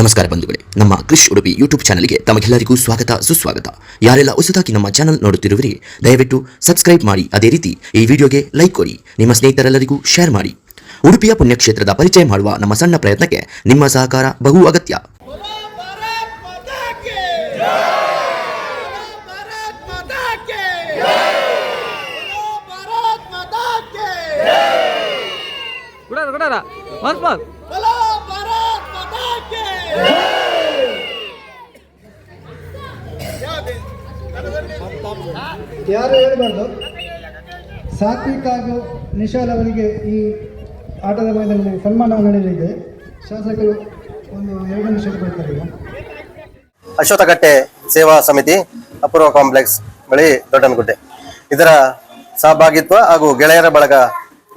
ನಮಸ್ಕಾರ ಬಂಧುಗಳೇ, ನಮ್ಮ ಕ್ರಿಶ್ ಉಡುಪಿ ಯೂಟ್ಯೂಬ್ ಚಾನಲ್ಗೆ ತಮಗೆಲ್ಲರಿಗೂ ಸ್ವಾಗತ ಸುಸ್ವಾಗತ. ಯಾರೆಲ್ಲ ಹೊಸದಾಗಿ ನಮ್ಮ ಚಾನಲ್ ನೋಡುತ್ತಿರುವಿರಿ ದಯವಿಟ್ಟು ಸಬ್ಸ್ಕ್ರೈಬ್ ಮಾಡಿ, ಅದೇ ರೀತಿ ಈ ವಿಡಿಯೋಗೆ ಲೈಕ್ ಕೊಡಿ, ನಿಮ್ಮ ಸ್ನೇಹಿತರೆಲ್ಲರಿಗೂ ಶೇರ್ ಮಾಡಿ. ಉಡುಪಿಯ ಪುಣ್ಯಕ್ಷೇತ್ರದ ಪರಿಚಯ ಮಾಡುವ ನಮ್ಮ ಸಣ್ಣ ಪ್ರಯತ್ನಕ್ಕೆ ನಿಮ್ಮ ಸಹಕಾರ ಬಹು ಅಗತ್ಯ. ಯಾರು ಹೇಳಬಾರ್ದು. ಸಾತ್ವಿಕ್ ಹಾಗೂ ನಿಶಾಲ್ ಅವರಿಗೆ ಈ ಆಟದ ಮೈದಾನದಲ್ಲಿ ಸನ್ಮಾನ ನಡೆಯಲಿದೆ. ಶಾಸಕರು ಒಂದು 2 ನಿಮಿಷ ಕೊಡ್ತಾರೆ. ಅಶ್ವತ್ಥಕಟ್ಟೆ ಸೇವಾ ಸಮಿತಿ ಅಪೂರ್ವ ಕಾಂಪ್ಲೆಕ್ಸ್ ಬಳಿ ದೊಡ್ಡನಗುಡ್ಡೆ, ಇದರ ಸಹಭಾಗಿತ್ವ ಹಾಗೂ ಗೆಳೆಯರ ಬಳಗ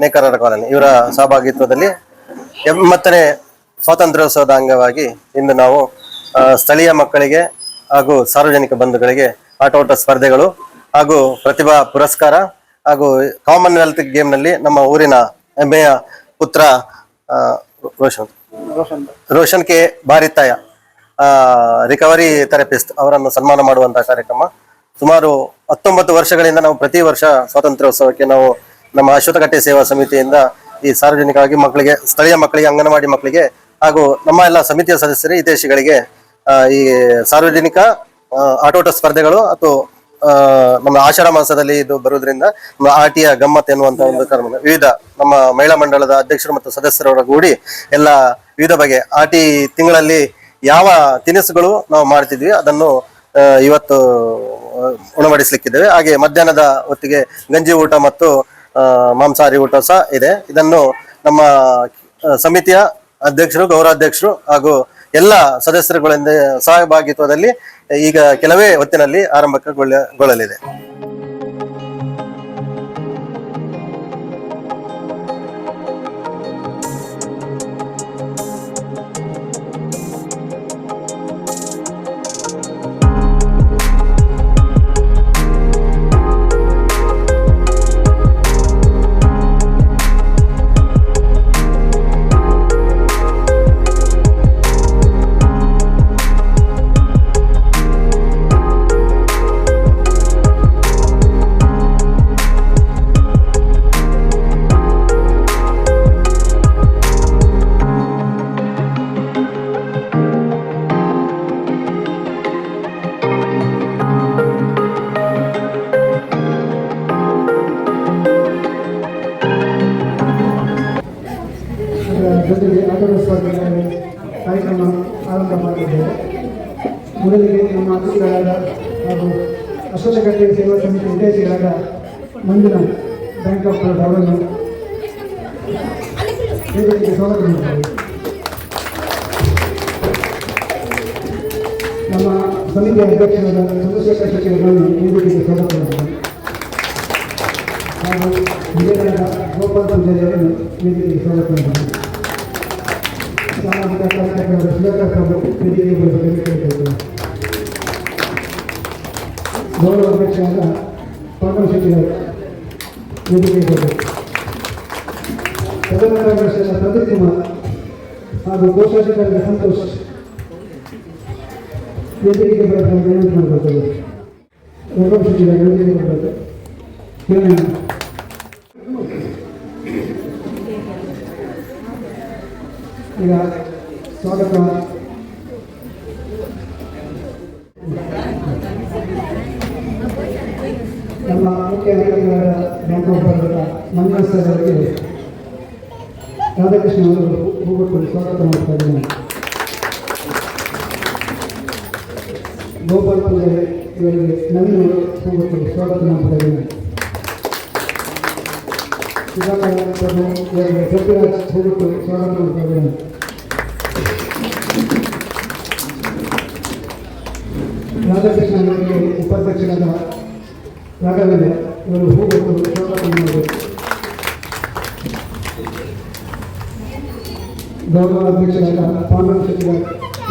ನೇಕಾರರ ಕಾಲೋನಿ ಇವರ ಸಹಭಾಗಿತ್ವದಲ್ಲಿ 80ನೇ ಸ್ವಾತಂತ್ರ್ಯೋತ್ಸವದ ಅಂಗವಾಗಿ ಇಂದು ನಾವು ಸ್ಥಳೀಯ ಮಕ್ಕಳಿಗೆ ಹಾಗೂ ಸಾರ್ವಜನಿಕ ಬಂಧುಗಳಿಗೆ ಆಟೋಟ ಸ್ಪರ್ಧೆಗಳು ಹಾಗೂ ಪ್ರತಿಭಾ ಪುರಸ್ಕಾರ ಹಾಗೂ ಕಾಮನ್ವೆಲ್ತ್ ಗೇಮ್ನಲ್ಲಿ ನಮ್ಮ ಊರಿನ ಹೆಮ್ಮೆಯ ಪುತ್ರ ರೋಷನ್ ಕೆ ಬಾರಿತಾಯ ರಿಕವರಿ ಥೆರಪಿಸ್ಟ್ ಅವರನ್ನು ಸನ್ಮಾನ ಮಾಡುವಂತಹ ಕಾರ್ಯಕ್ರಮ. ಸುಮಾರು 19 ವರ್ಷಗಳಿಂದ ನಾವು ಪ್ರತಿ ವರ್ಷ ಸ್ವಾತಂತ್ರ್ಯೋತ್ಸವಕ್ಕೆ ನಾವು ನಮ್ಮ ಅಶ್ವತ್ಥಕಟ್ಟೆ ಸೇವಾ ಸಮಿತಿಯಿಂದ ಈ ಸಾರ್ವಜನಿಕವಾಗಿ ಮಕ್ಕಳಿಗೆ, ಸ್ಥಳೀಯ ಮಕ್ಕಳಿಗೆ, ಅಂಗನವಾಡಿ ಮಕ್ಕಳಿಗೆ ಹಾಗೂ ನಮ್ಮ ಎಲ್ಲ ಸಮಿತಿಯ ಸದಸ್ಯರು ಹಿತೈಷಿಗಳಿಗೆ ಈ ಸಾರ್ವಜನಿಕ ಆಟೋಟ ಸ್ಪರ್ಧೆಗಳು ಅಥವಾ ನಮ್ಮ ಆಷಾಢ ಮಾಸದಲ್ಲಿ ಇದು ಬರುವುದರಿಂದ ನಮ್ಮ ಆಟಿಯ ಗಮ್ಮತ್ ಎನ್ನುವಂತ ಒಂದು ಕಾರ್ಯಕ್ರಮ ವಿವಿಧ ನಮ್ಮ ಮಹಿಳಾ ಮಂಡಳದ ಅಧ್ಯಕ್ಷರು ಮತ್ತು ಸದಸ್ಯರವರ ಕೂಡಿ ಎಲ್ಲ ವಿವಿಧ ಬಗೆ ಆಟಿ ತಿಂಗಳಲ್ಲಿ ಯಾವ ತಿನಿಸುಗಳು ನಾವು ಮಾಡ್ತಿದ್ವಿ ಅದನ್ನು ಇವತ್ತು ಉಣಬಡಿಸ್ಲಿಕ್ಕಿದ್ದೇವೆ. ಹಾಗೆ ಮಧ್ಯಾಹ್ನದ ಹೊತ್ತಿಗೆ ಗಂಜಿ ಊಟ ಮತ್ತು ಮಾಂಸಾಹಾರಿ ಊಟ ಸಹ ಇದೆ. ಇದನ್ನು ನಮ್ಮ ಸಮಿತಿಯ ಅಧ್ಯಕ್ಷರು, ಗೌರವಾಧ್ಯಕ್ಷರು ಹಾಗೂ ಎಲ್ಲ ಸದಸ್ಯರುಗಳಿಂದ ಸಹಭಾಗಿತ್ವದಲ್ಲಿ ಈಗ ಕೆಲವೇ ಹೊತ್ತಿನಲ್ಲಿ ಆರಂಭಗೊಳ್ಳಲಿದೆ. ಜೊತೆಗೆ ಆಟೋಟ ಸ್ಪರ್ಧೆ ಕಾರ್ಯಕ್ರಮ ಆರಂಭ ಮಾಡಿದ್ದೇವೆ. ಮೊದಲಿಗೆ ನಮ್ಮ ಅತಿಥಿಗಳಾದ ಹಾಗೂ ಅಶ್ವತ್ಥಕಟ್ಟೆ ಸೇವಾ ಸಮಿತಿ ಹಿತೈಷಿಗಳಾದ ಮಂಜುನಾಥ್ ಬ್ಯಾಂಕ್ ಆಫ್ ಬರೋಡಾ ಅವರನ್ನು ವೇದಿಕೆಗೆ ಸ್ವಾಗತ ಮಾಡುತ್ತೇವೆ. ನಮ್ಮ ಸಮಿತಿಯ ಅಧ್ಯಕ್ಷರಾದ ಚಂದ್ರಶೇಖರ್ ಶೆಟ್ಟಿ ಅವರನ್ನು ವೇದಿಕೆಗೆ ಸ್ವಾಗತ ಮಾಡುತ್ತೇವೆ. ಹಾಗೂ ವಿಜಯನಗರ ಗೋಪಾಲ್ ಪೂಜಾರಿ ಅವರನ್ನು ವೇದಿಕೆಗೆ ಸ್ವಾಗತ ಮಾಡುತ್ತೇವೆ. ಸಾಮಾಜಿಕ ಕಾರ್ಯಕರ್ತರಾದ ಸುಧಾಕರ್ ಅವರು ವೇದಿಕೆಗೆ ಬರಬೇಕು. ಗೌರವ ಅಧ್ಯಕ್ಷರಾದ ಪಾಂಡವ ಶೆಟ್ಟಿ ಅವರು ವೇದಿಕೆಗೆ ಬರಬೇಕು. ಪ್ರಧಾನ ಕಾರ್ಯದರ್ಶಿಯಾದ ಪ್ರದೀಪ್ ಕುಮಾರ್ ಹಾಗೂ ಕೋಶಾಧಿಕಾರಿಯಾದ ಸಂತೋಷ್ ವೇದಿಕೆಗೆ ಬರಬೇಕು ವಿನಂತಿ ಮಾಡಬೇಕು. ಗೌರವ ಶೆಟ್ಟಿ ವೇದಿಕೆಗೆ ಬರಬೇಕು. ಈಗ ಸ್ವಾಗತ ನಮ್ಮ ಮುಖ್ಯ ಅಧಿಕಾರಿಗಳಾದ bank of Baroda Manjunath sir ಅವರಿಗೆ ರಾಧಾಕೃಷ್ಣ ಅವರು ಹೂಗೊಟ್ಟು ಸ್ವಾಗತ ಮಾಡ್ತಾ ಇದ್ದೇನೆ. ಗೋಪಾಲ್ ಪೂಜಾರಿ ಇವರಿಗೆ ನವೀನ್ ಹೂಗೊಟ್ಟು ಸ್ವಾಗತ ಮಾಡ್ತಾ ಇದ್ದೇನೆ. ಸುಧಾಕರ್ ಇವರಿಗೆ ಸತ್ಯರಾಜ್ ಹೂಗೊಟ್ಟು ಸ್ವಾಗತ ಮಾಡ್ತಾ ಇದ್ದೇನೆ. ರಾಧಾಕೃಷ್ಣ ಅವರಿಗೆ ಉಪಾಧ್ಯಕ್ಷರಾದ ರಾಘವೇಂದ್ರ ಇವರು ಹೂಗೊಟ್ಟು ಸ್ವಾಗತ ಮಾಡಬೇಕು. ಗೌರವ ಅಧ್ಯಕ್ಷರಾದ ಪಾಂಡವ ಶೆಟ್ಟಿ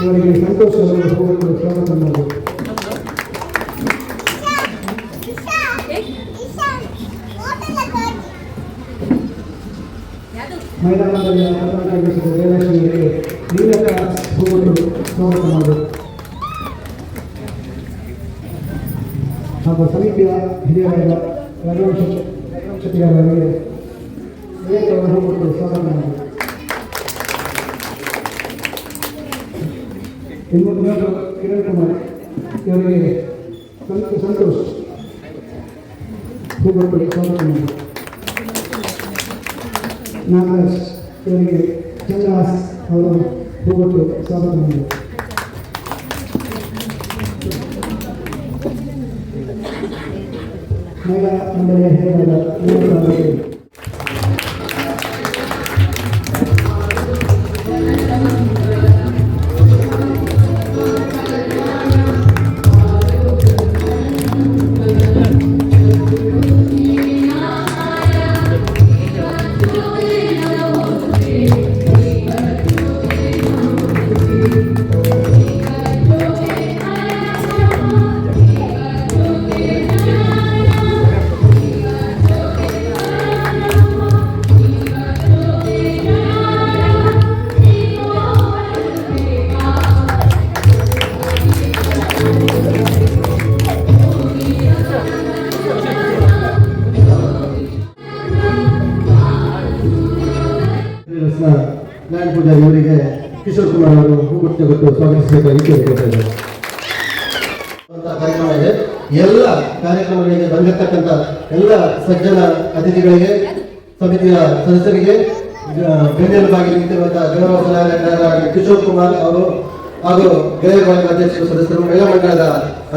ಇವರಿಗೆ ಸಂತೋಷ್ ಅವರು ಹೂಗೊಟ್ಟು ಸ್ವಾಗತ ಮಾಡಬೇಕು. ಮಹಿಳಾ ಮಂಡಳಿಯ ಪ್ರಧಾನ ಕಾರ್ಯದರ್ಶಿ ದೇವಲಕ್ಷ್ಮಿಯವರಿಗೆ ನೀಲಕ ಹೂಗಳು ಸ್ವಾಗತ ಮಾಡಬೇಕು. ಹಾಗೂ ಸಮಿತಿಯ ಹಿರಿಯರಾದ ರಘುವಂಶ ಶೆಟ್ಟಿಗಾರರಿಗೆ ವಿವೇಕವನ್ನು ಕೊಟ್ಟು ಸ್ವಾಗತ ಮಾಡಬೇಕು. ಇನ್ನೊಬ್ಬರು ಕಿರಣ್ ಕುಮಾರ್ ಇವರಿಗೆ ಸಂತೋಷ್ ಹೂಗೊಟ್ಟು ಸ್ವಾಗತ ಮಾಡಬೇಕು. ನಾಗರಾಜ್ ಇವರಿಗೆ ಚಂದ್ರಹಾಸ್ ಅವರು ಹೂಗೊಟ್ಟು ಸ್ವಾಗತ ಮಾಡಬೇಕು. ಮಹಿಳಾ ಮಂಡಳಿಯ ಹಿರಿಯರಾದ ಅವರಿಗೆ ಲ್ಯಾಂಡ್ ಪೂಜಾರಿ ಅವರಿಗೆ ಕಿಶೋರ್ ಕುಮಾರ್ ಅವರು ಹೂಗುಚ್ಚ ಕೊಟ್ಟು ಸ್ವಾಗತಿಸಬೇಕಾಗಿ ಕೇಳಿಕೊಳ್ತಾರೆ. ಕಾರ್ಯಕ್ರಮ ಇದೆ. ಎಲ್ಲ ಕಾರ್ಯಕ್ರಮಗಳಿಗೆ ಬಂದಿರತಕ್ಕಂಥ ಎಲ್ಲ ಸಜ್ಜನ ಅತಿಥಿಗಳಿಗೆ, ಸಮಿತಿಯ ಸದಸ್ಯರಿಗೆ, ಬೆನ್ನೆಲುಬಾಗಿ ನಿಂತಿರುವಂತಹ ಗೌರವ ಸಲಹೆಗಾರರಾದ ಕಿಶೋರ್ ಕುಮಾರ್ ಅವರು ಹಾಗೂ ಗೆಳೆಯರ ಬಳಗ ಅಧ್ಯಕ್ಷರು, ಸದಸ್ಯರು, ಮಹಿಳಾ ಮಂಡಳದ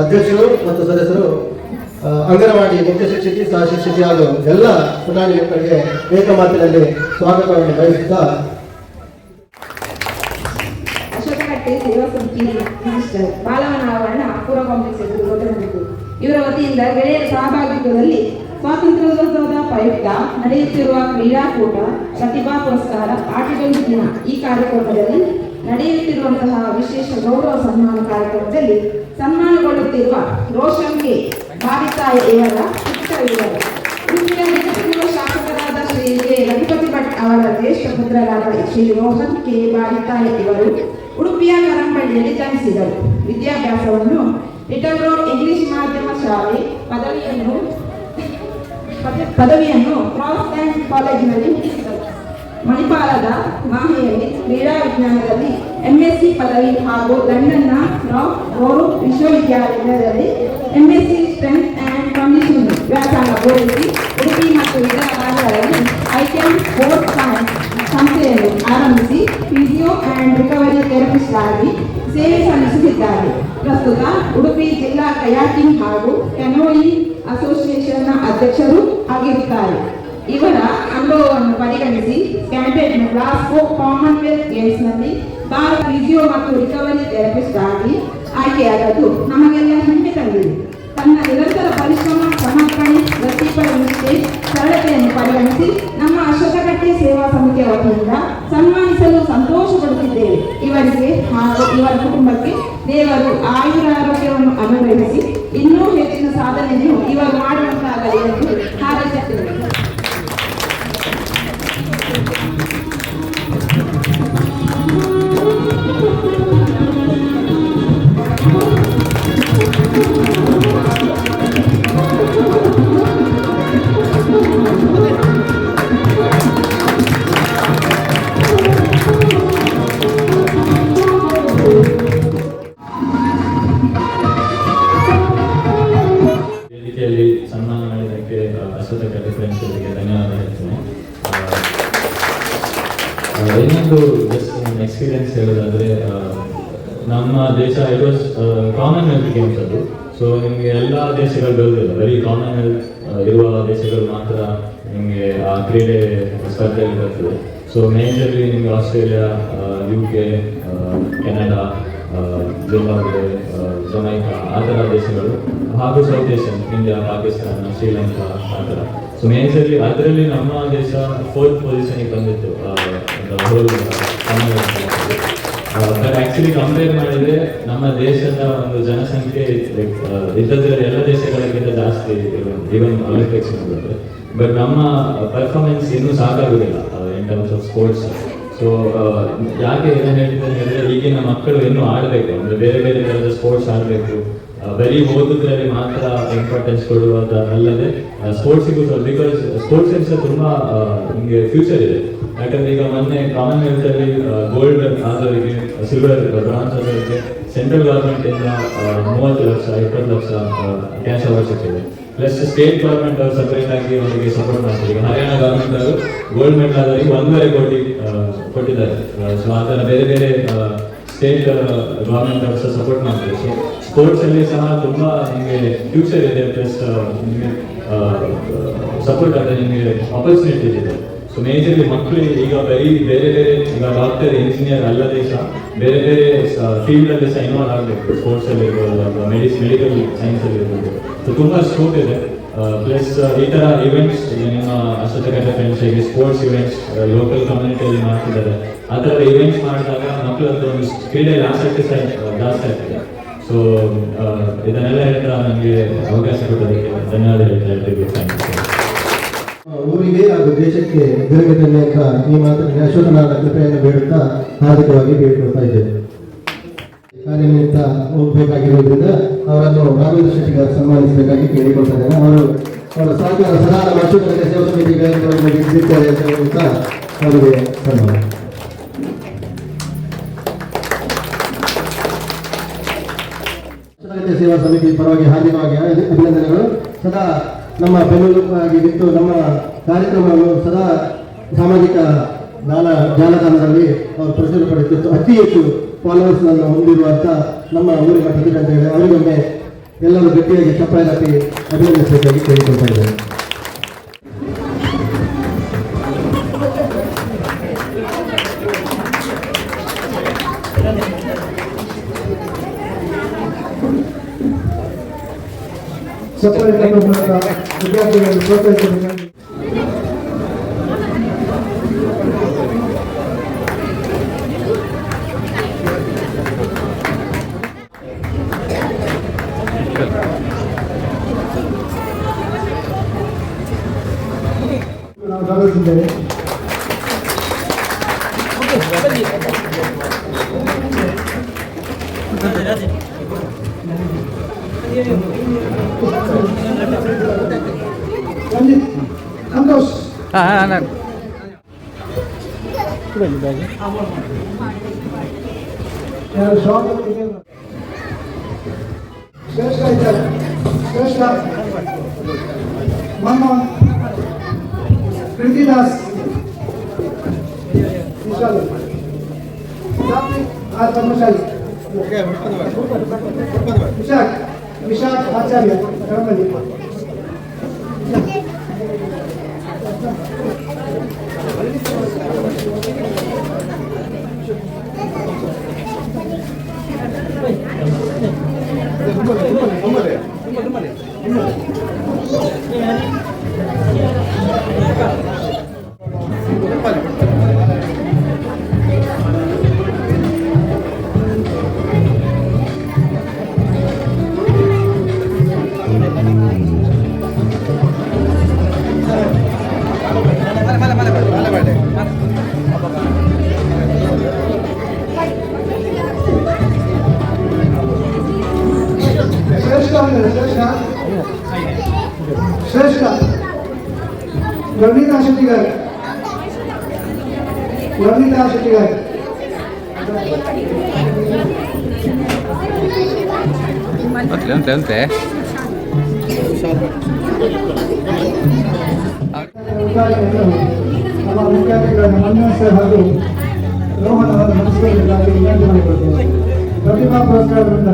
ಅಧ್ಯಕ್ಷರು ಮತ್ತು ಸದಸ್ಯರು, ಅಂಗನವಾಡಿ ಮುಖ್ಯ ಶಿಕ್ಷಕಿ, ಸಹ ಶಿಕ್ಷಕಿ ಹಾಗೂ ಎಲ್ಲ ಪುಟಾಣಿ ಮಕ್ಕಳಿಗೆ ಏಕಮಾತಿನಲ್ಲಿ ಸ್ವಾಗತವನ್ನು ಬಯಸುತ್ತಾ ಅಶೋಕಕಟ್ಟೆ ಸೇವಾ ಸಮಿತಿ ಮಿನಿಸ್ಟರ್ ಬಾಲವನಾವರಣ ಪೂರ್ವ ಕಾಂಪ್ಲೆಕ್ಸ್ ಎದುರು ಗೊತ್ತುಂಟು. ಇವರ ವತಿಯಿಂದ ಗೆಳೆಯರ ಸಹಭಾಗಿತ್ವದಲ್ಲಿ ಸ್ವಾತಂತ್ರ್ಯೋತ್ಸವದ ಪ್ರಯುಕ್ತ ನಡೆಯುತ್ತಿರುವ ಕ್ರೀಡಾಕೂಟ, ಪ್ರತಿಭಾ ಪುರಸ್ಕಾರ, ಆಟಗಳ ದಿನ ಈ ಕಾರ್ಯಕ್ರಮದಲ್ಲಿ ನಡೆಯುತ್ತಿರುವಂತಹ ವಿಶೇಷ ಗೌರವ ಸನ್ಮಾನ ಕಾರ್ಯಕ್ರಮದಲ್ಲಿ ಸನ್ಮಾನಗೊಳ್ಳುತ್ತಿರುವ ರೋಷನ್ ಕೆ ಬಾರಿತಾಯ ಇವರ ಪುತ್ರರು ಶಾಸಕರಾದ ಶ್ರೀ ಕೆ ರಘುಪತಿ ಭಟ್ ಅವರ ಜ್ಯೇಷ್ಠ ಪುತ್ರರಾದ ಶ್ರೀ ರೋಹನ್ ಕೆ ಬಾರಿತಾಯ ಇವರು ಉಡುಪಿಯ ಕರಂಬಳ್ಳಿಯಲ್ಲಿ ಜನಿಸಿದರು. ವಿದ್ಯಾಭ್ಯಾಸವನ್ನು ಲಿಟಲ್ ರೋಡ್ ಇಂಗ್ಲಿಷ್ ಮಾಧ್ಯಮ ಶಾಲೆ ಪದವಿಯನ್ನು ಕ್ರಾಸ್ ಬ್ಯಾಂಕ್ ಕಾಲೇಜಿನಲ್ಲಿ ಮುಗಿಸಿದರು. ಮಣಿಪಾಲದ ಮಾಹೆಯಲ್ಲಿ ಕ್ರೀಡಾ ವಿಜ್ಞಾನದಲ್ಲಿ ಎಂಎಸ್ಸಿ ಪದವಿ ಹಾಗೂ ಲಂಡನ್ನ ರೋರು ವಿಶ್ವವಿದ್ಯಾಲಯದಲ್ಲಿ ಎಂಎಸ್ಸಿ ಸ್ಟ್ರೆಂತ್ ಆ್ಯಂಡ್ ಕಂಡೀಷನಿಂಗ್ ವ್ಯಾಸಂಗ ಬೋಧಿಸಿ ಉಡುಪಿ ಮತ್ತು ಇತರ ಭಾಗಗಳಲ್ಲಿ ಐಕ್ಯಾಮ್ ಸ್ಪೋರ್ಟ್ಸ್ ಸೈನ್ಸ್ ಸಂಸ್ಥೆಯನ್ನು ಆರಂಭಿಸಿ ಫಿಸಿಯೋ ಆ್ಯಂಡ್ ರಿಕವರಿ ಥೆರಪಿಸ್ಟ್ ಆಗಿ ಸೇವೆ ಸಲ್ಲಿಸುತ್ತಿದ್ದಾರೆ. ಪ್ರಸ್ತುತ ಉಡುಪಿ ಜಿಲ್ಲಾ ಕಯಾಕಿಂಗ್ ಹಾಗೂ ಕ್ಯಾನೋಯಿಂಗ್ ಅಸೋಸಿಯೇಷನ್ನ ಅಧ್ಯಕ್ಷರು ಆಗಿರುತ್ತಾರೆ. ಇವರ ಅನುಭವವನ್ನು ಪರಿಗಣಿಸಿ ಕ್ಯಾಂಡಿಡೇಟ್ ಗ್ಲಾಸ್ಗೋ ಕಾಮನ್ವೆಲ್ತ್ ಗೇಮ್ಸ್ನಲ್ಲಿ ಭಾರತ ಫಿಸಿಯೋ ಮತ್ತು ರಿಕವರಿ ಥೆರಪಿಸ್ಟ್ ಆಗಿ ಆಯ್ಕೆಯಾದದ್ದು ನಮಗೆಲ್ಲ ಹೆಮ್ಮೆ ತಂದಿದೆ. ತನ್ನ ನಿರಂತರ ಪರಿಶ್ರಮ, ಸಮರ್ಪಣೆ, ವೃತ್ತಿಪರ ನಿಷ್ಠೆ, ಸರಳತೆಯನ್ನು ಪರಿಗಣಿಸಿ ನಮ್ಮ ಅಶೋಕಕಟ್ಟೆ ಸೇವಾ ಸಮಿತಿಯ ವತಿಯಿಂದ ಸನ್ಮಾನಿಸಲು ಸಂತೋಷಪಡುತ್ತಿದ್ದೇವೆ. ಇವರಿಗೆ ಹಾಗೂ ಇವರ ಕುಟುಂಬಕ್ಕೆ ದೇವರು ಆಯುರಾರೋಗ್ಯವನ್ನು ಅನುಗ್ರಹಿಸಿ ಇನ್ನೂ ಹೆಚ್ಚಿನ ಸಾಧನೆಯನ್ನು ಇವರು ಮಾಡುವಂತಾಗಲಿ ಎಂದು ಹಾರೈಸುತ್ತೇವೆ. ವೇದಿಕೆಯಲ್ಲಿ ಸನ್ಮಾನ ಮಾಡಿದ್ದಕ್ಕೆ ಅಶೋಕಕಟ್ಟೆ ಫ್ರೆಂಡ್ಸ್ ಅವರಿಗೆ ಧನ್ಯವಾದ ಹೇಳ್ತೇನೆ. ಇನ್ನೊಂದು ಜಸ್ಟ್ ನನ್ನ ಎಕ್ಸ್ಪೀರಿಯನ್ಸ್ ಹೇಳೋದಾದ್ರೆ, ನಮ್ಮ ದೇಶ ಇಟ್ ವಾಸ್ ಕಾಮನ್ವೆಲ್ತ್ ಗೇಮ್ಸ್ ಅದು. ಸೊ ನಿಮಗೆ ಎಲ್ಲ ದೇಶಗಳು ಬರುವುದಿಲ್ಲ, ಬರೀ ಕಾಮನ್ವೆಲ್ತ್ ಇರುವ ದೇಶಗಳು ಮಾತ್ರ ನಿಮಗೆ ಆ ಕ್ರೀಡೆ ಸ್ಪರ್ಧೆಯಲ್ಲಿ ಬರ್ತದೆ. ಸೊ ಮೇಜರ್ಲಿ ನಿಮಗೆ Australia, UK, Canada, Zimbabwe, Jamaica ಆ ಥರ ದೇಶಗಳು ಹಾಗೂ south Asian, India, Pakistan, Sri Lanka ಆ ಥರ. ಸೊ ಮೇಜರ್ಲಿ ಅದರಲ್ಲಿ ನಮ್ಮ ದೇಶ 4th ಪೊಸಿಷನ್ಗೆ ಬಂದಿತ್ತು ಬಟ್ ಆ್ಯಕ್ಚುಲಿ ಕಂಪೇರ್ ಮಾಡಿದರೆ ನಮ್ಮ ದೇಶದ ಒಂದು ಜನಸಂಖ್ಯೆ ಇದ್ದದ್ರಲ್ಲಿ ಎಲ್ಲ ದೇಶಗಳಿಗಿಂತ ಜಾಸ್ತಿ ಈವನ್ ಒಲಿಂಪಿಕ್ಸ್ ನೋಡಿದ್ರೆ. ಬಟ್ ನಮ್ಮ ಪರ್ಫಾರ್ಮೆನ್ಸ್ ಇನ್ನೂ ಸಾಕಾಗುವುದಿಲ್ಲ in terms of sports. So so ಯಾಕೆ ಏನೇನು ಹೇಳ್ತಿದ್ದೇನೆ ಹೇಳಿದ್ರೆ ಈಗಿನ ಮಕ್ಕಳು ಇನ್ನೂ ಆಡಬೇಕು, ಅಂದರೆ ಬೇರೆ ಬೇರೆ ಥರದ ಸ್ಪೋರ್ಟ್ಸ್ ಆಡಬೇಕು. ಬರೀ ಓದುದ್ರಲ್ಲಿ ಮಾತ್ರ ಇಂಪಾರ್ಟೆನ್ಸ್ ಕೊಡುವುದು ಅಲ್ಲದೆ ಸ್ಪೋರ್ಟ್ಸಿಗೂ ಸ್ವಲ್ಪ, ಬಿಕಾಸ್ ಸ್ಪೋರ್ಟ್ಸ್ ಸಹ ತುಂಬ ನಿಮಗೆ ಫ್ಯೂಚರ್ ಇದೆ. ಯಾಕಂದರೆ ಈಗ ಮೊನ್ನೆ ಕಾಮನ್ವೆಲ್ತ್ ಅಲ್ಲಿ ಗೋಲ್ಡ್ ಆದವರಿಗೆ, ಸಿಲ್ವರ್ ಬ್ರಾನ್ಸ್ ಆದವರಿಗೆ ಸೆಂಟ್ರಲ್ ಗೌರ್ಮೆಂಟಿಂದ 30 ಲಕ್ಷ 20 ಲಕ್ಷ ಕ್ಯಾಶ್ ಅವಾರ್ಡ್ ಸಿಗ್ತಿದೆ. ಪ್ಲಸ್ ಸ್ಟೇಟ್ ಗೌರ್ಮೆಂಟ್ ಅವರು ಸಪರೇಟ್ ಆಗಿ ಅವರಿಗೆ ಸಪೋರ್ಟ್ ಮಾಡ್ತಾರೆ. ಈಗ ಹರಿಯಾಣ ಗೌರ್ಮೆಂಟ್ ಅವರು ಗೋಲ್ಡ್ ಮೆಡಲ್ ಆದವರಿಗೆ 1.5 ಕೋಟಿ ಕೊಟ್ಟಿದ್ದಾರೆ. ಸೊ ಆ ಥರ ಬೇರೆ ಬೇರೆ ಸ್ಟೇಟ್ ಗೌರ್ಮೆಂಟ್ ಅವರು ಸಹ ಸಪೋರ್ಟ್ ಮಾಡ್ತಾರೆ. ಸೊ ಸ್ಪೋರ್ಟ್ಸ್ ಅಲ್ಲಿ ಸಹ ತುಂಬಾ ನಿಮಗೆ ಫ್ಯೂಚರ್ ಇದೆ, ಪ್ಲಸ್ ನಿಮಗೆ ಸಪೋರ್ಟ್ ಆದರೆ ನಿಮಗೆ ಆಪರ್ಚುನಿಟೀಸ್ ಇದೆ. ಸೊ ಮೇಜರ್ಲಿ ಮಕ್ಕಳು ಈಗ ಬರೀ ಬೇರೆ ಬೇರೆ, ಈಗ ಡಾಕ್ಟರ್ ಇಂಜಿನಿಯರ್ ಅಲ್ಲದೆ ಸಹ ಬೇರೆ ಬೇರೆ ಫೀಲ್ಡ್ ಅಲ್ಲಿ ಸಹ ಇನ್ವಾಲ್ವ್ ಆಗಬೇಕು. ಸ್ಪೋರ್ಟ್ಸ್ ಅಲ್ಲಿ ಇರ್ಬೋದು, ಮೆಡಿಕಲ್ ಸೈನ್ಸ್ ಅಲ್ಲಿ ಇರ್ಬೋದು. ಸೊ ತುಂಬಾ ಸ್ಕೋಪ್ ಇದೆ. ಪ್ಲಸ್ ಈ ತರ ಇವೆಂಟ್ಸ್ ನಿಮ್ಮ ಅಶ್ವತ್ಥಕಟ್ಟೆ ಫ್ರೆಂಡ್ಸ್ ಹೇಗೆ ಸ್ಪೋರ್ಟ್ಸ್ ಇವೆಂಟ್ಸ್ ಲೋಕಲ್ ಕಮ್ಯುನಿಟಿಯಲ್ಲಿ ಮಾಡ್ತಿದ್ದಾರೆ, ಆ ಥರದ ಇವೆಂಟ್ಸ್ ಮಾಡಿದಾಗ ಮಕ್ಕಳದ್ದು ಒಂದು ಕ್ರೀಡೆಯಲ್ಲಿ ಆಸಕ್ತಿ ಸಹ ಜಾಸ್ತಿ ಆಗ್ತದೆ. ಸೊ ಇದನ್ನೆಲ್ಲ ಹೇಳ್ತಾ ನನಗೆ ಅವಕಾಶ ಕೊಟ್ಟದಕ್ಕೆ ಧನ್ಯವಾದ ಹೇಳ್ತಾ ಊರಿಗೆ ಹಾಗೂ ದೇಶಕ್ಕೆ ಬೆಳಗದಲ್ಲಿ ಅಂತ ಈ ಮಾತನ್ನು ಅಶ್ವತ್ಥನಾರಾಯಣ ಕೃಪೆಯನ್ನು ಬೇಡುತ್ತಾ ಹಾರ್ದಿಕವಾಗಿ ಬೇಡಿಕೊಳ್ತಾ ಇದ್ದೇವೆ. ಕಾರ್ಯನಿಮಿತ್ತ ಹೋಗಬೇಕಾಗಿರುವುದರಿಂದ ಅವರನ್ನು ರಾಘವೇಂದ್ರ ಶೆಟ್ಟಿಗಾರ್ ಸನ್ಮಾನಿಸಬೇಕಾಗಿ ಕೇಳಿಕೊಳ್ತಾ ಇದ್ದೇನೆ. ಅವರ ಸಹಕಾರ ಸದಾ ನಮ್ಮ ಅಶ್ವತ್ಥಕಟ್ಟೆ ಸೇವಾ ಸಮಿತಿಗೆ ಇರ್ತಾರೆ ಅಂತ ಹೇಳುತ್ತಾ ಅವರಿಗೆ ಸನ್ಮಾನ. ಅಶ್ವತ್ಥಕಟ್ಟೆ ಸೇವಾ ಸಮಿತಿ ಪರವಾಗಿ ಹಾರ್ದಿಕವಾಗಿ ಅಭಿನಂದನೆಗಳು. ಸದಾ ನಮ್ಮ ಬೆನ್ನೆಲುಬಾಗಿ ನಿಂತು ನಮ್ಮ ಕಾರ್ಯಕ್ರಮವನ್ನು ಸದಾ ಸಾಮಾಜಿಕ ಜಾಲತಾಣದಲ್ಲಿ ಅವರು ಪ್ರಚಾರ ಪಡೆಯುತ್ತಿತ್ತು. ಅತಿ ಹೆಚ್ಚು ಫಾಲೋವರ್ಸ್ನನ್ನು ಹೊಂದಿರುವಂಥ ನಮ್ಮ ಊರಿನ ಪ್ರತಿನಿಧಿಗಳು ಅವರಿಗೊಮ್ಮೆ ಎಲ್ಲರೂ ಗಟ್ಟಿಯಾಗಿ ಚಪ್ಪಾಳೆ ಹಾಕಿ ಅಭಿನಂದಿಸಬೇಕಾಗಿ ಕೇಳಿಕೊಳ್ತಾ ಇದ್ದಾರೆ. ಚಪ್ಪಾಳೆ ಮೂಲಕ ವಿದ್ಯಾರ್ಥಿಗಳನ್ನು ಪ್ರೋತ್ಸಾಹಿಸಬೇಕಾಗಿ ನಾವು ಗಮನಿಸಿದ್ದೇವೆ. ಸಂತೋಷ್ ಶ್ರೇಷ್ಠ ಇದ್ದಾರೆ. ಶ್ರೇಷ್ಠ ಮನ್ಮೋಹನ್, ಪ್ರೀತಿದಾಸ್, ವಿಶಾಲ್, ಪದ್ಮಶಾಲಿ, ವಿಶಾಖ್ ಆಚಾರ್ಯ ಕಳಂಬಲಿ, ಶ್ರೇಷ್ಠ ವರ್ಣಿತಾ ಶೆಟ್ಟಿಗಾರ್, ವರ್ಣಿತಾ ಶೆಟ್ಟಿಗಾರ್, ಅಂತೆ ನಮ್ಮ ವಿದ್ಯಾರ್ಥಿಗಳನ್ನ ಮನ್ಮೋಹನ್ ಸರ್ ಹಾಗೂ ರೋಹನ್ ಅವರ ಮನಸ್ಸುಗಳಿಗಾಗಿ ವಿನಂತಿ ಮಾಡಿಕೊಳ್ತೇವೆ. ಪ್ರತಿಭಾ ಪುರಸ್ಕಾರ ಬೃಂದ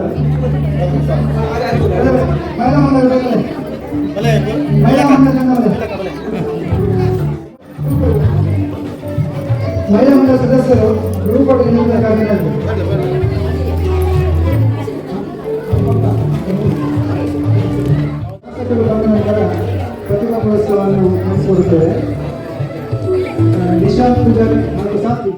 ಮಹಿಳಾ ಮಂಡಲ ಸದಸ್ಯರು ರೂಪಕ ನೀಡಬೇಕಾಗಿ ಪ್ರತಿಭಾ ಪುರಸ್ಕಾರವನ್ನು ನಡೆಸಿಕೊಡುತ್ತೇವೆ. ನಿಶಾಂತ್ ಪೂಜಾರಿ ಹಾಗೂ ಸಾತ್ವಿಕ್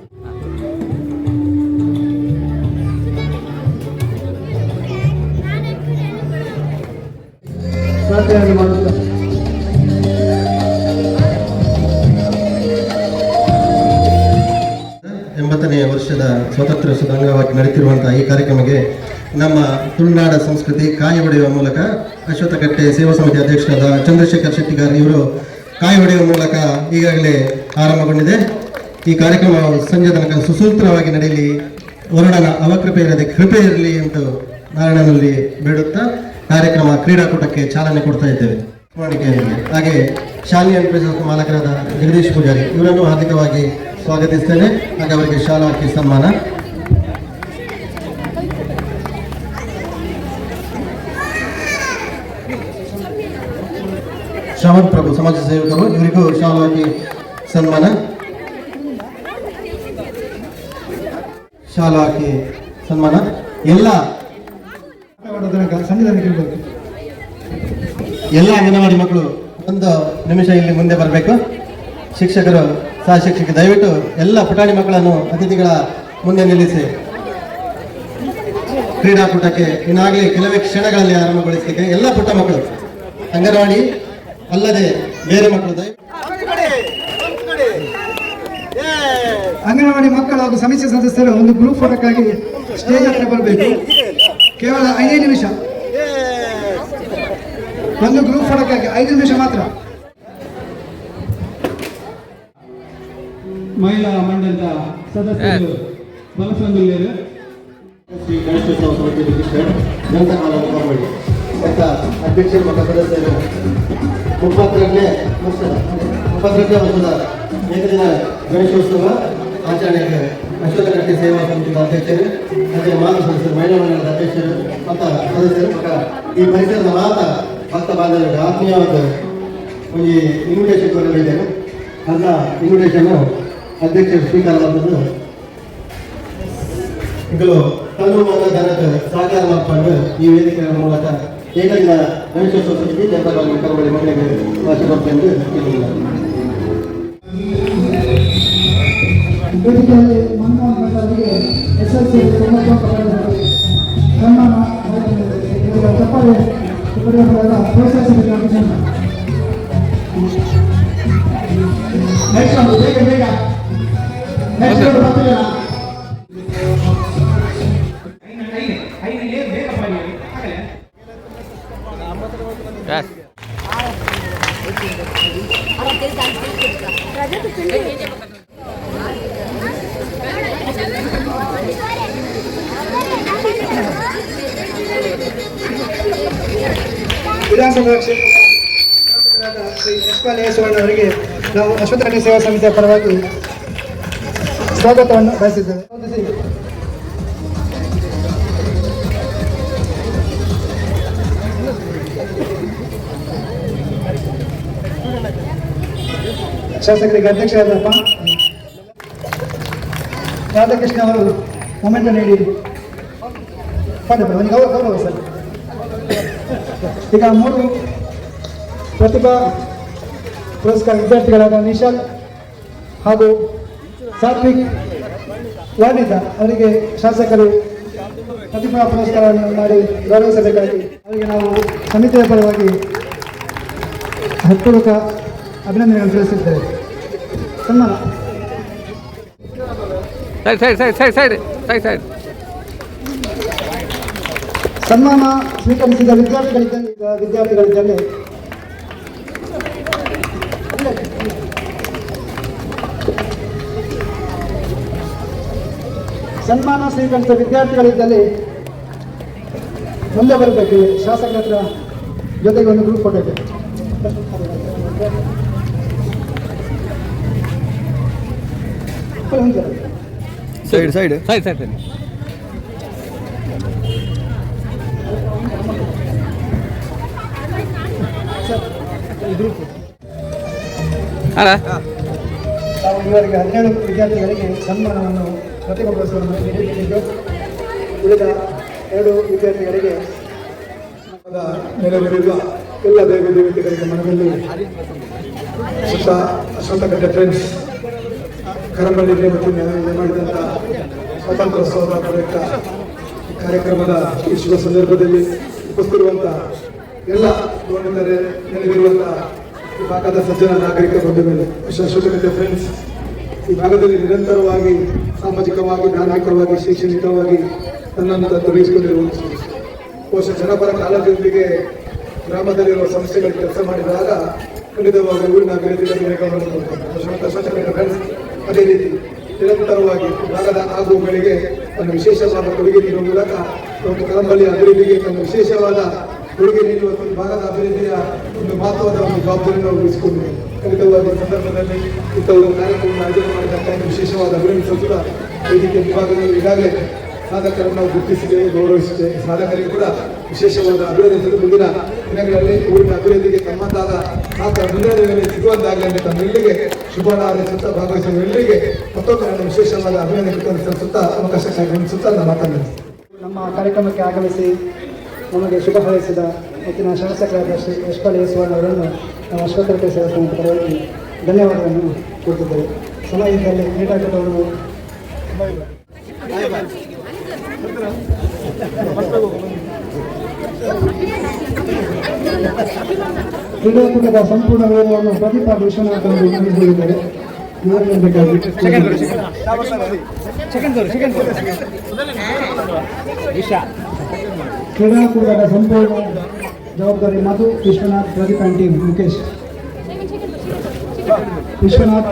ಪ್ರಾರ್ಥನೆಯನ್ನು ಮಾಡುತ್ತಾರೆ. ಸ್ವಾತಂತ್ರ್ಯೋತ್ಸವದ ಅಂಗವಾಗಿ ನಡೆಯುತ್ತಿರುವಂತಹ ಈ ಕಾರ್ಯಕ್ರಮಕ್ಕೆ ನಮ್ಮ ತುಳುನಾಡ ಸಂಸ್ಕೃತಿ ಕಾಯಿ ಹೊಡೆಯುವ ಮೂಲಕ ಅಶ್ವತ್ಥಕಟ್ಟೆ ಸೇವಾ ಸಮಿತಿ ಅಧ್ಯಕ್ಷರಾದ ಚಂದ್ರಶೇಖರ್ ಶೆಟ್ಟಿಗಾರ್ ಇವರು ಕಾಯಿ ಹೊಡೆಯುವ ಮೂಲಕ ಈಗಾಗಲೇ ಆರಂಭಗೊಂಡಿದೆ. ಈ ಕಾರ್ಯಕ್ರಮ ಸಂಜೆ ತನಕ ಸುಸೂತ್ರವಾಗಿ ನಡೆಯಲಿ, ವರುಣನ ಅವಕೃಪೆ ಇರದೆ ಕೃಪೆ ಇರಲಿ ಎಂದು ನಾರಾಯಣನಲ್ಲಿ ಬೇಡುತ್ತಾ ಕಾರ್ಯಕ್ರಮ ಕ್ರೀಡಾಕೂಟಕ್ಕೆ ಚಾಲನೆ ಕೊಡ್ತಾ ಇದ್ದೇವೆ. ಹಾಗೆ ಶಾಲೆಯ ಮಾಲಕರಾದ ಜಗದೀಶ್ ಪೂಜಾರಿ ಇವರನ್ನು ಹಾರ್ದಿಕವಾಗಿ ಸ್ವಾಗತಿಸ್ತೇನೆ. ಹಾಗೆ ಅವರಿಗೆ ಶಾಲಾ ಹಾಕಿ ಸನ್ಮಾನ. ಶ್ರವಣ್ ಪ್ರಭು ಸಮಾಜ ಸೇವಕರು ಇವರಿಗೂ ಶಾಲಾ ಹಾಕಿ ಸನ್ಮಾನ. ಶಾಲಾ ಹಾಕಿ ಸನ್ಮಾನ. ಎಲ್ಲ ಅಂಗನವಾಡಿ ಮಕ್ಕಳು ಒಂದು ನಿಮಿಷ ಇಲ್ಲಿ ಮುಂದೆ ಬರಬೇಕು. ಶಿಕ್ಷಕರು ಸಹ ಶಿಕ್ಷಕರು ದಯವಿಟ್ಟು ಎಲ್ಲ ಪುಟಾಣಿ ಮಕ್ಕಳನ್ನು ಅತಿಥಿಗಳ ಮುಂದೆ ನಿಲ್ಲಿಸಿ ಕ್ರೀಡಾಕೂಟಕ್ಕೆ ಇನ್ನಾಗಲೇ ಕೆಲವೇ ಕ್ಷಣಗಳಲ್ಲಿ ಆರಂಭಗೊಳಿಸಲಿಕ್ಕೆ ಎಲ್ಲ ಪುಟ್ಟ ಮಕ್ಕಳು ಅಂಗನವಾಡಿ ಅಲ್ಲದೆ ಬೇರೆ ಮಕ್ಕಳು ಅಂಗನವಾಡಿ ಮಕ್ಕಳು ಹಾಗೂ ಸಮಿತಿ ಸದಸ್ಯರು ಒಂದು ಗ್ರೂಪ್ ಫೋಟೋಕ್ಕಾಗಿ ಸ್ಟೇಜ್ ಹತ್ರ ಬರಬೇಕು. ಕೇವಲ 5 ನಿಮಿಷ, ಒಂದು ಗ್ರೂಪ್ ಫೋಟೋಕ್ಕಾಗಿ 5 ನಿಮಿಷ ಮಾತ್ರ. ಮಹಿಳಾ ಮಂಡಲದ ಸದಸ್ಯರು ಬಲಸಂದುಲ್ಲೇರು ಶ್ರೀ ಗಣೇಶೋತ್ಸವ ಸಮಿತಿ ರಿಜಿಸ್ಟರ್ಡ್ ಗ್ರಂಥಮಾಲ ಕಾಮಡಿ ಮತ್ತು ಅಧ್ಯಕ್ಷರು ಮತ್ತು ಸದಸ್ಯರು 32ನೇ ವರ್ಷದ ಏಕದಿನ ಗಣೇಶೋತ್ಸವ ಆಚರಣೆಗೆ ಅಶ್ವತ್ಥಕಟ್ಟೆ ಸೇವಾ ಸಮಿತಿಯ ಅಧ್ಯಕ್ಷರು ಮತ್ತು ಮಾತು ಸದಸ್ಯರು, ಮಹಿಳಾ ಮಂಡಲದ ಅಧ್ಯಕ್ಷರು ಮತ್ತು ಸದಸ್ಯರು ಮತ್ತು ಈ ಪರಿಸರದ ಭಕ್ತ ಬಾಂಧವರಿಗೆ ಆತ್ಮೀಯವಾದ ಒಂದು ಇನ್ವಿಟೇಷನ್ ಕೊಡಲಿದ್ದೇನೆ. ಅಂತ ಇನ್ವಿಟೇಷನ್ನು ಅಧ್ಯಕ್ಷರು ಸ್ವೀಕಾರ ಮಾಡಿದ್ದು ಈಗಲೂ ತನ್ನ ಧನಕ್ಕೆ ಸಹಕಾರ ಮಾಡಿಕೊಂಡು ಈ ವೇದಿಕೆಯ ಮೂಲಕ ಏಕದಿನ ಗಣೇಶೋತ್ಸವ ಸಮಿತಿ ಜನಪದ ಕರವಳಿ ಮಹಿಳೆಗೆ ಭಾಷೆಗೊತ್ತೆಂದು ವೇದಿಕೆಯಲ್ಲಿ ಮನಮೋಹನ್ ಭಟ್ಟರಿಗೆ SLC 99 ಸನ್ಮಾನ ಚಪ್ಪಾಳೆ ಪ್ರೋತ್ಸಾಹಿಸಬೇಕಾಗಿ ಬೇಗ ಬೇಗ ವಿಧಾನಸಭಾ ಕ್ಷೇತ್ರದ ಶ್ರೀ ಯಶ್ಪಾಲ್ ಅವರಿಗೆ ನಾವು ಅಶ್ವತ್ಥಕಟ್ಟೆ ಸೇವಾ ಸಮಿತಿಯ ಪರವಾಗಿ ಸ್ವಾಗತವನ್ನು ಬಯಸಿದ್ದೇವೆ. ಶಾಸಕರಿಗೆ ಅಧ್ಯಕ್ಷರಾದಪ್ಪ ರಾಧಾಕೃಷ್ಣ ಅವರು ಮೊಮೆಂಟ್ ನೀಡಿ ಅವನಿಗೆ ಗೌರವ ಸರ್. ಈಗ 3 ಪ್ರತಿಭಾ ಪುರಸ್ಕಾರ ವಿದ್ಯಾರ್ಥಿಗಳಾದ ನಿಶಾಲ್ ಹಾಗೂ ಸಾತ್ವಿಕ್ ವಾಣಿದ ಅವರಿಗೆ ಶಾಸಕರು ಪ್ರತಿಭಾ ಪುರಸ್ಕಾರವನ್ನು ಮಾಡಿ ಗೌರವಿಸಬೇಕಾಗಿ ಅವರಿಗೆ ನಾವು ಸಮಿತಿಯ ಪರವಾಗಿ ಹೃತ್ಪೂರ್ವಕ ಅಭಿನಂದನೆಗಳನ್ನು ತಿಳಿಸಿದ್ದೇವೆ. ಸನ್ಮಾನ ಸನ್ಮಾನ ಸ್ವೀಕರಿಸಿದ ವಿದ್ಯಾರ್ಥಿಗಳಿದ್ದಲ್ಲಿ ಸನ್ಮಾನ ಸ್ವೀಕರಿಸಿದ ವಿದ್ಯಾರ್ಥಿಗಳಿದ್ದಲ್ಲಿ ಮುಂದೆ ಬರಬೇಕು. ಶಾಸಕರ ಹತ್ರ ಜೊತೆಗೆ ಒಂದು ಗ್ರೂಪ್ ಫೋಟೋಗೆ ಸೈಡ್ ಸೈಡ್ ಸೈಡ್ ಸೈಡ್ ನಾವು ಇವರಿಗೆ 17 ವಿದ್ಯಾರ್ಥಿಗಳಿಗೆ ಸನ್ಮಾನವನ್ನು ಪ್ರತಿಭಾ ಪುರಸ್ಕಾರವನ್ನು ನೀಡಿದ್ದು, ಉಳಿದ 2 ವಿದ್ಯಾರ್ಥಿಗಳಿಗೆ ನೆರವೇರಿರುವ ಎಲ್ಲ ದೇವ ದೇವತೆಗಳಿಗೆ ಮನದಲ್ಲಿ ಸುತ್ತ ಅಶ್ವತ್ಥಕಟ್ಟೆ ಫ್ರೆಂಡ್ಸ್ ಕರಂಬಳ್ಳಿ ನೇಮಕದಿಂದ ಮಾಡಿದಂಥ ಸ್ವಾತಂತ್ರ್ಯೋತ್ಸವದ ಪ್ರಯುಕ್ತ ಕಾರ್ಯಕ್ರಮದ ಈ ಶುಭ ಸಂದರ್ಭದಲ್ಲಿ ಉಪಸ್ಥಿತಿರುವಂಥ ಎಲ್ಲ ಗೌರವಿತರೆ ನೆಲೆದಿರುವಂಥ ಈ ಭಾಗದ ಸಜ್ಜನ ನಾಗರಿಕ ಬಂದ ಮೇಲೆ ಅಶ್ವತ್ಥಕಟ್ಟೆ ಫ್ರೆಂಡ್ಸ್ ಈ ಭಾಗದಲ್ಲಿ ನಿರಂತರವಾಗಿ ಸಾಮಾಜಿಕವಾಗಿ, ಧಾರ್ಮಿಕವಾಗಿ, ಶೈಕ್ಷಣಿಕವಾಗಿ ತನ್ನನ್ನು ತೊಡಗಿಸಿಕೊಂಡಿರುವ ಬಹುಶಃ ಜನಪರ ಕಾಳಜಿಯೊಂದಿಗೆ ಗ್ರಾಮದಲ್ಲಿರುವ ಸಂಸ್ಥೆಗಳು ಕೆಲಸ ಮಾಡಿದಾಗ ಖಂಡಿತವಾಗಿ ಊರಿನ ಅಭಿವೃದ್ಧಿಯಲ್ಲಿ ವೇಗವನ್ನು ಕೊಡ್ತಾರೆ. ಅದೇ ರೀತಿ ನಿರಂತರವಾಗಿ ಭಾಗದ ಆಗುಗಳಿಗೆ ತನ್ನ ವಿಶೇಷವಾದ ಕೊಡುಗೆ ನೀಡುವ ಮೂಲಕ ಒಂದು ಕಳಂಬಳ್ಳಿಯ ಅಭಿವೃದ್ಧಿಗೆ ತನ್ನ ವಿಶೇಷವಾದ ಕೊಡುಗೆ ನೀಡುವ ಒಂದು ಭಾಗದ ಅಭಿವೃದ್ಧಿಯ ಒಂದು ಮಹತ್ವದ ಒಂದು ಜವಾಬ್ದಾರಿಯನ್ನು ವಹಿಸಿಕೊಂಡಿದೆ. ಖಂಡಿತವಾಗಿ ಈ ಸಂದರ್ಭದಲ್ಲಿ ಇಂಥ ಒಂದು ಕಾರ್ಯಕ್ರಮವನ್ನು ಆಯೋಜನೆ ಮಾಡಿದಂಥ ಒಂದು ವಿಶೇಷವಾದ ಅಭಿವೃದ್ಧಿ ಸಂಸ್ಥೆ ವೇದಿಕೆ ವಿಭಾಗದಲ್ಲಿ ಈಗಾಗಲೇ ಸಾಧಕರನ್ನು ನಾವು ಗುರುತಿಸಿದ್ದೇವೆ, ಗೌರವಿಸಿದ್ದೇವೆ. ಸಾಧಕರಿಗೆ ಕೂಡ ವಿಶೇಷವಾದ ಅಭಿವೃದ್ಧಿ ಮುಂದಿನ ದಿನಗಳಲ್ಲಿ ಊರಿನ ಅಭಿವೃದ್ಧಿಗೆ ತಮ್ಮದಾದ ಮುನ್ನಡೆಗಳಲ್ಲಿ ಸಿಗುವಂತಾಗಲಿ ಅಂತ ತಮ್ಮೆಲ್ಲರಿಗೆ ಶುಭ ಹಾರೈಸುತ್ತಾ ಭಾಗವಹಿಸುವ ಎಲ್ಲರಿಗೆ ಮತ್ತೊಮ್ಮೆ ನನ್ನ ವಿಶೇಷವಾದ ಅಭಿನಂದನೆ ಸಲ್ಲಿಸುತ್ತಾ ಅವಕಾಶಕ್ಕಾಗಿ ಗಮನಿಸುತ್ತಾ ನಾನು ಮಾತನಾಡಿದೆ. ನಮ್ಮ ಕಾರ್ಯಕ್ರಮಕ್ಕೆ ಆಗಮಿಸಿ ನಮಗೆ ಶುಭ ಹಾರೈಸಿದ ಹೆಚ್ಚಿನ ಶಾಸಕರಾದ ಶ್ರೀ ಯಶ್ಪಾಲ್ ಯೇಸುವಣ್ಣ ಅವರನ್ನು ನಾವು ಅಶ್ವತ್ಥ ಸೇವಾ ಸಂಘದ ಪರವಾಗಿ ಧನ್ಯವಾದಗಳನ್ನು ಕೊಡ್ತಿದ್ದೇವೆ. ಸಮಾಜದಲ್ಲಿ ಕ್ರೀಡಾಕೂಟವನ್ನು ಕ್ರೀಡಾಕೂಟದ ಸಂಪೂರ್ಣ ವಿವರವನ್ನು ಪ್ರದೀಪ ವಿಶ್ವನಾಥ್ ಅವರು ತಿಳಿಸಿದ್ದಾರೆ. ಕ್ರೀಡಾಕೂಟದ ಸಂಪೂರ್ಣ ಜವಾಬ್ದಾರಿ ಮಧು ವಿಶ್ವನಾಥ್, ಪ್ರದೀಪ್ ಆ್ಯಂಡ್ ಟೀಮ್, ಮುಖೇಶ್ ವಿಶ್ವನಾಥ್.